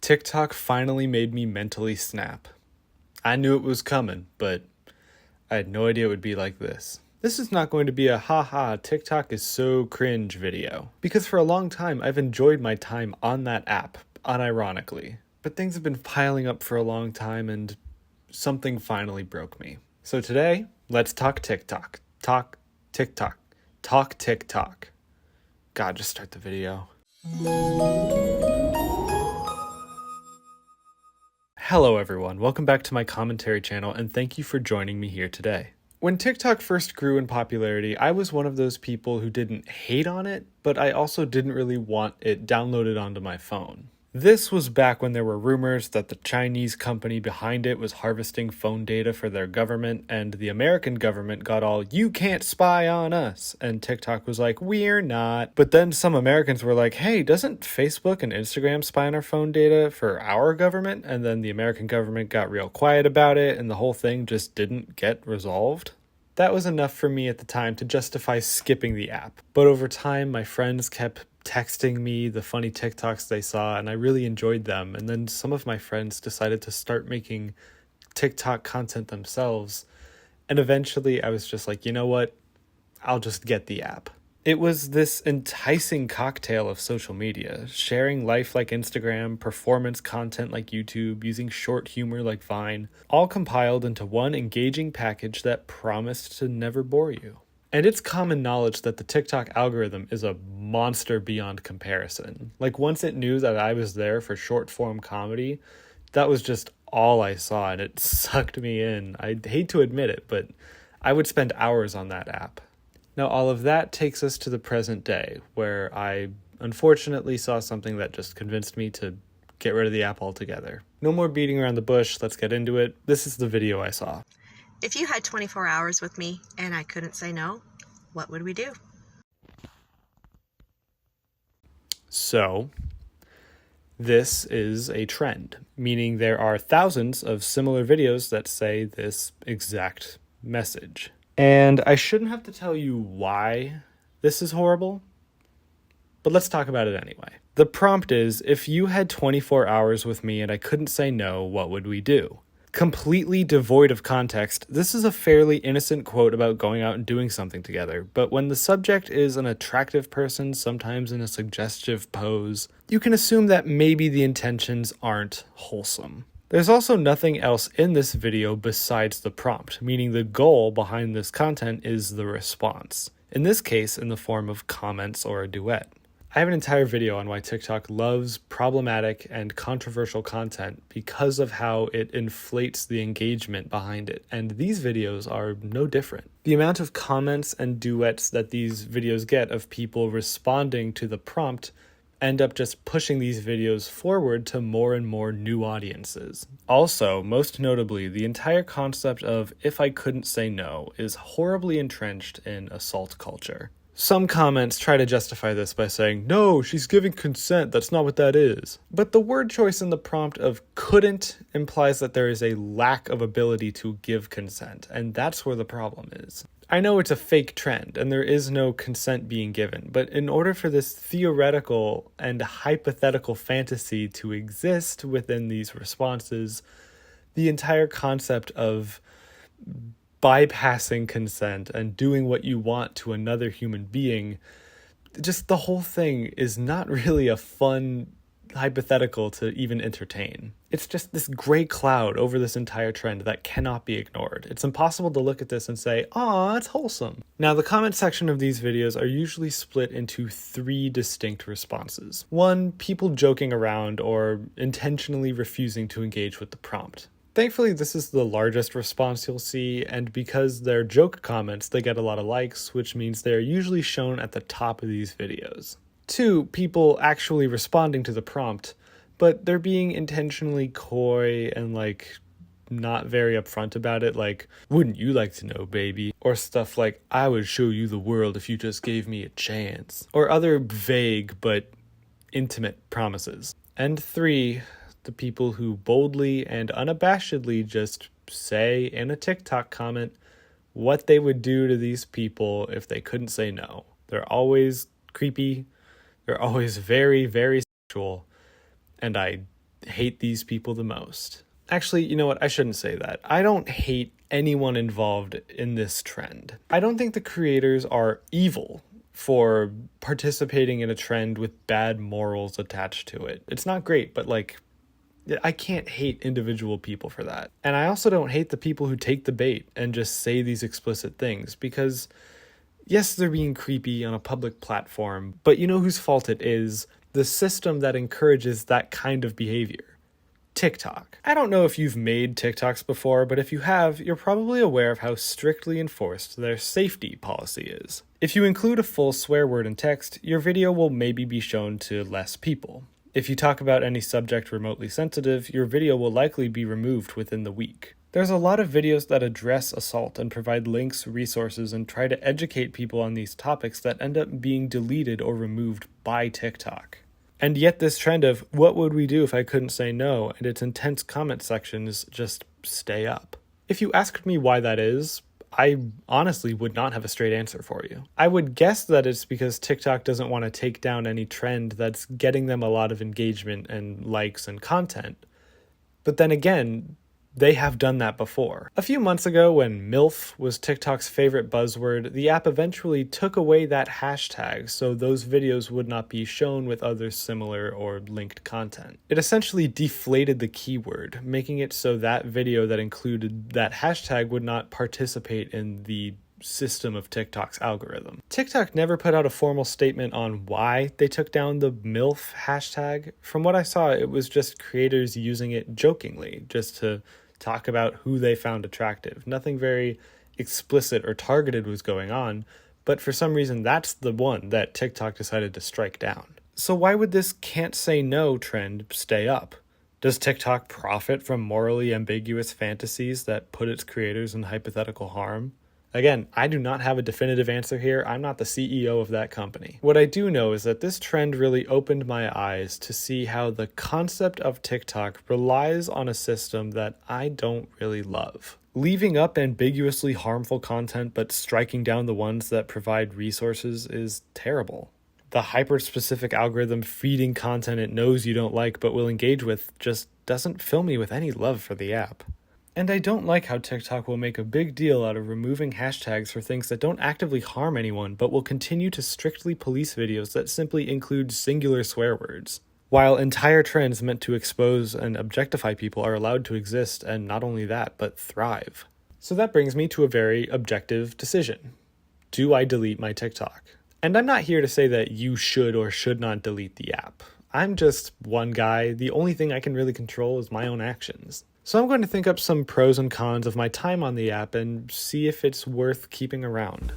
TikTok finally made me mentally snap. I knew it was coming, but I had no idea it would be like this. This is not going to be a haha, TikTok is so cringe video. Because for a long time, I've enjoyed my time on that app, unironically. But things have been piling up for a long time and something finally broke me. So today, let's talk TikTok. Talk TikTok. Talk TikTok. God, just start the video. Hello everyone, welcome back to my commentary channel and thank you for joining me here today. When TikTok first grew in popularity, I was one of those people who didn't hate on it, but I also didn't really want it downloaded onto my phone. This was back when there were rumors that the Chinese company behind it was harvesting phone data for their government, and the American government got all, "You can't spy on us," and TikTok was like, "We're not." But then some Americans were like, "Hey, doesn't Facebook and Instagram spy on our phone data for our government?" And then the American government got real quiet about it, and the whole thing just didn't get resolved. That was enough for me at the time to justify skipping the app. But over time, my friends kept texting me the funny TikToks they saw, and I really enjoyed them. And then some of my friends decided to start making TikTok content themselves. And eventually I was just like, you know what? I'll just get the app. It was this enticing cocktail of social media, sharing life like Instagram, performance content like YouTube, using short humor like Vine, all compiled into one engaging package that promised to never bore you. And it's common knowledge that the TikTok algorithm is a monster beyond comparison. Like, once it knew that I was there for short form comedy, that was just all I saw, and it sucked me in. I hate to admit it, but I would spend hours on that app. Now, all of that takes us to the present day, where I unfortunately saw something that just convinced me to get rid of the app altogether. No more beating around the bush, let's get into it. This is the video I saw. If you had 24 hours with me and I couldn't say no, what would we do? So, this is a trend, meaning there are thousands of similar videos that say this exact message. And I shouldn't have to tell you why this is horrible, but let's talk about it anyway. The prompt is, if you had 24 hours with me and I couldn't say no, what would we do? Completely devoid of context, this is a fairly innocent quote about going out and doing something together, but when the subject is an attractive person, sometimes in a suggestive pose, you can assume that maybe the intentions aren't wholesome. There's also nothing else in this video besides the prompt, meaning the goal behind this content is the response, in this case in the form of comments or a duet. I have an entire video on why TikTok loves problematic and controversial content because of how it inflates the engagement behind it, and these videos are no different. The amount of comments and duets that these videos get of people responding to the prompt end up just pushing these videos forward to more and more new audiences. Also, most notably, the entire concept of "if I couldn't say no" is horribly entrenched in assault culture. Some comments try to justify this by saying, "No, she's giving consent, that's not what that is." But the word choice in the prompt of "couldn't" implies that there is a lack of ability to give consent, and that's where the problem is. I know it's a fake trend, and there is no consent being given, but in order for this theoretical and hypothetical fantasy to exist within these responses, the entire concept of bypassing consent and doing what you want to another human being, just the whole thing is not really a fun hypothetical to even entertain. It's just this gray cloud over this entire trend that cannot be ignored. It's impossible to look at this and say, "Aw, it's wholesome." Now, the comment section of these videos are usually split into three distinct responses. One, people joking around or intentionally refusing to engage with the prompt. Thankfully, this is the largest response you'll see, and because they're joke comments, they get a lot of likes, which means they're usually shown at the top of these videos. Two, people actually responding to the prompt, but they're being intentionally coy and not very upfront about it, like, "Wouldn't you like to know, baby?" Or stuff like, "I would show you the world if you just gave me a chance." Or other vague but intimate promises. And three, the people who boldly and unabashedly just say in a TikTok comment what they would do to these people if they couldn't say no. They're always creepy. They're always very, very sexual. And I hate these people the most. Actually, you know what? I shouldn't say that. I don't hate anyone involved in this trend. I don't think the creators are evil for participating in a trend with bad morals attached to it. It's not great, but like, I can't hate individual people for that. And I also don't hate the people who take the bait and just say these explicit things, because yes, they're being creepy on a public platform, but you know whose fault it is? The system that encourages that kind of behavior. TikTok. I don't know if you've made TikToks before, but if you have, you're probably aware of how strictly enforced their safety policy is. If you include a full swear word in text, your video will maybe be shown to less people. If you talk about any subject remotely sensitive, your video will likely be removed within the week. There's a lot of videos that address assault and provide links, resources, and try to educate people on these topics that end up being deleted or removed by TikTok. And yet this trend of what would we do if I couldn't say no and its intense comment sections just stay up. If you asked me why that is, I honestly would not have a straight answer for you. I would guess that it's because TikTok doesn't want to take down any trend that's getting them a lot of engagement and likes and content. But then again, they have done that before. A few months ago, when MILF was TikTok's favorite buzzword, the app eventually took away that hashtag so those videos would not be shown with other similar or linked content. It essentially deflated the keyword, making it so that video that included that hashtag would not participate in the system of TikTok's algorithm. TikTok never put out a formal statement on why they took down the MILF hashtag. From what I saw, it was just creators using it jokingly, just to talk about who they found attractive. Nothing very explicit or targeted was going on, but for some reason that's the one that TikTok decided to strike down. So why would this can't say no trend stay up? Does TikTok profit from morally ambiguous fantasies that put its creators in hypothetical harm? Again, I do not have a definitive answer here. I'm not the CEO of that company. What I do know is that this trend really opened my eyes to see how the concept of TikTok relies on a system that I don't really love. Leaving up ambiguously harmful content but striking down the ones that provide resources is terrible. The hyper-specific algorithm feeding content it knows you don't like but will engage with just doesn't fill me with any love for the app. And I don't like how TikTok will make a big deal out of removing hashtags for things that don't actively harm anyone, but will continue to strictly police videos that simply include singular swear words. While entire trends meant to expose and objectify people are allowed to exist, and not only that, but thrive. So that brings me to a very objective decision. Do I delete my TikTok? And I'm not here to say that you should or should not delete the app. I'm just one guy. The only thing I can really control is my own actions. So I'm going to think up some pros and cons of my time on the app and see if it's worth keeping around.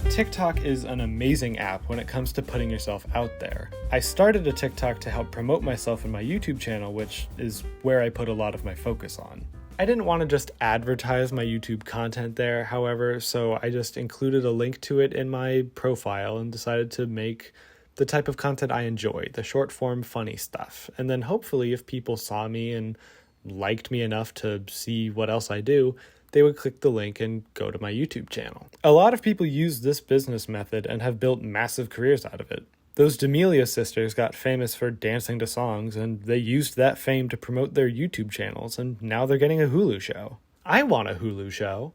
TikTok is an amazing app when it comes to putting yourself out there. I started a TikTok to help promote myself in my YouTube channel, which is where I put a lot of my focus on. I didn't want to just advertise my YouTube content there, however, so I just included a link to it in my profile and decided to make the type of content I enjoy, the short form funny stuff. And then hopefully if people saw me and liked me enough to see what else I do, they would click the link and go to my YouTube channel. A lot of people use this business method and have built massive careers out of it. Those D'Amelio sisters got famous for dancing to songs, and they used that fame to promote their YouTube channels, and now they're getting a Hulu show. I want a Hulu show.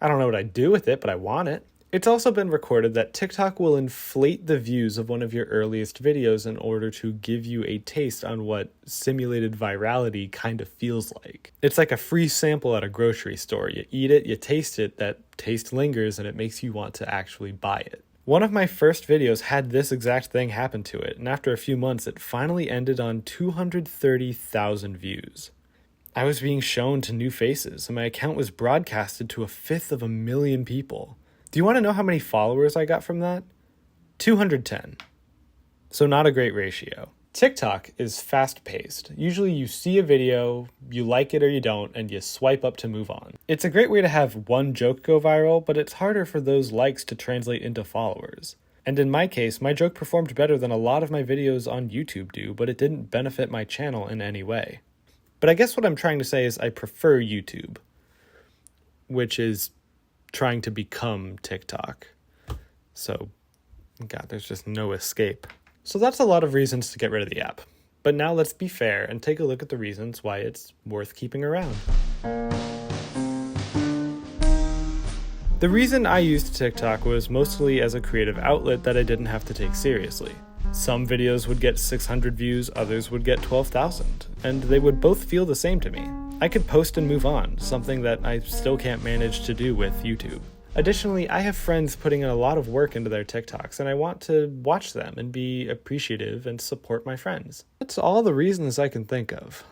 I don't know what I'd do with it, but I want it. It's also been recorded that TikTok will inflate the views of one of your earliest videos in order to give you a taste on what simulated virality kind of feels like. It's like a free sample at a grocery store. You eat it, you taste it, that taste lingers, and it makes you want to actually buy it. One of my first videos had this exact thing happen to it, and after a few months, it finally ended on 230,000 views. I was being shown to new faces, and my account was broadcasted to 1/5 people. Do you want to know how many followers I got from that? 210. So not a great ratio. TikTok is fast-paced. Usually you see a video, you like it or you don't, and you swipe up to move on. It's a great way to have one joke go viral, but it's harder for those likes to translate into followers. And in my case, my joke performed better than a lot of my videos on YouTube do, but it didn't benefit my channel in any way. But I guess what I'm trying to say is I prefer YouTube, which is trying to become TikTok. So, God, there's just no escape. So that's a lot of reasons to get rid of the app. But now let's be fair and take a look at the reasons why it's worth keeping around. The reason I used TikTok was mostly as a creative outlet that I didn't have to take seriously. Some videos would get 600 views, others would get 12,000, and they would both feel the same to me. I could post and move on, something that I still can't manage to do with YouTube. Additionally, I have friends putting in a lot of work into their TikToks, and I want to watch them and be appreciative and support my friends. That's all the reasons I can think of.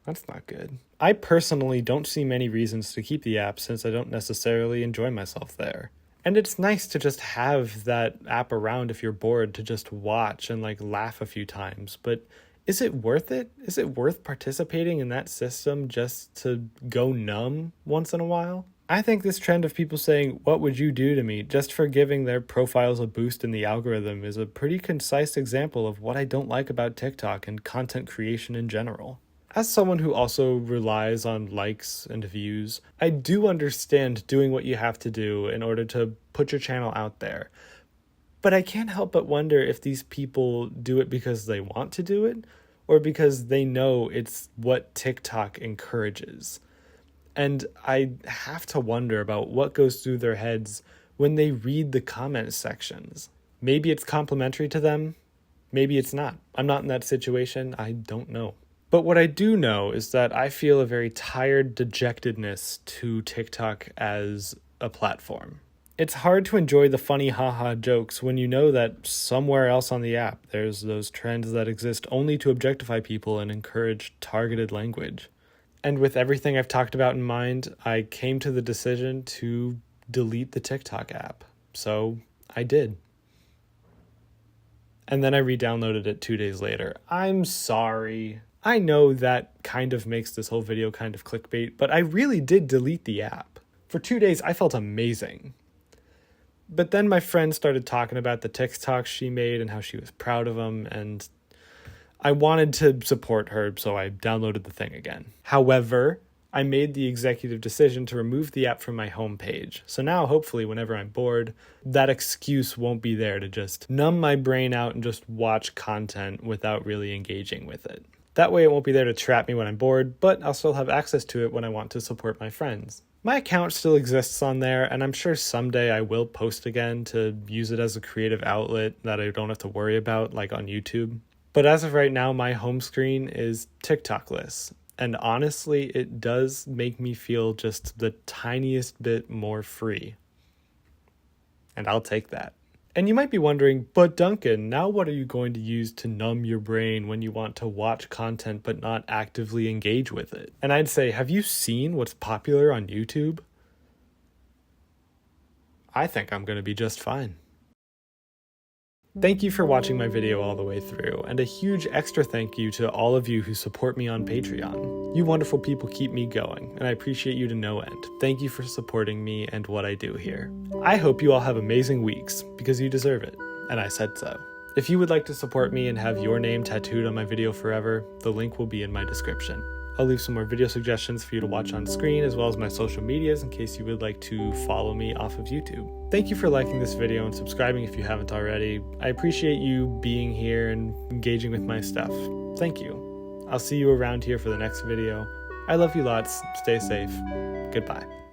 That's not good. I personally don't see many reasons to keep the app since I don't necessarily enjoy myself there. And it's nice to just have that app around if you're bored to just watch and laugh a few times. But is it worth it? Is it worth participating in that system just to go numb once in a while? I think this trend of people saying, "What would you do to me?" just for giving their profiles a boost in the algorithm is a pretty concise example of what I don't like about TikTok and content creation in general. As someone who also relies on likes and views, I do understand doing what you have to do in order to put your channel out there. But I can't help but wonder if these people do it because they want to do it, or because they know it's what TikTok encourages. And I have to wonder about what goes through their heads when they read the comment sections. Maybe it's complimentary to them, maybe it's not. I'm not in that situation, I don't know. But what I do know is that I feel a very tired dejectedness to TikTok as a platform. It's hard to enjoy the funny haha jokes when you know that somewhere else on the app there's those trends that exist only to objectify people and encourage targeted language. And with everything I've talked about in mind, I came to the decision to delete the TikTok app. So I did. And then I re-downloaded it 2 days later. I'm sorry. I know that kind of makes this whole video kind of clickbait, but I really did delete the app. For 2 days, I felt amazing. But then my friend started talking about the TikToks she made and how she was proud of them, and I wanted to support her, so I downloaded the thing again. However, I made the executive decision to remove the app from my homepage. So now, hopefully, whenever I'm bored, that excuse won't be there to just numb my brain out and just watch content without really engaging with it. That way it won't be there to trap me when I'm bored, but I'll still have access to it when I want to support my friends. My account still exists on there, and I'm sure someday I will post again to use it as a creative outlet that I don't have to worry about, like on YouTube. But as of right now, my home screen is TikTok-less, and honestly, it does make me feel just the tiniest bit more free. And I'll take that. And you might be wondering, but Duncan, now what are you going to use to numb your brain when you want to watch content but not actively engage with it? And I'd say, have you seen what's popular on YouTube? I think I'm going to be just fine. Thank you for watching my video all the way through, and a huge extra thank you to all of you who support me on Patreon. You wonderful people keep me going, and I appreciate you to no end. Thank you for supporting me and what I do here. I hope you all have amazing weeks, because you deserve it, and I said so. If you would like to support me and have your name tattooed on my video forever, the link will be in my description. I'll leave some more video suggestions for you to watch on screen, as well as my social medias in case you would like to follow me off of YouTube. Thank you for liking this video and subscribing if you haven't already. I appreciate you being here and engaging with my stuff. Thank you. I'll see you around here for the next video. I love you lots. Stay safe. Goodbye.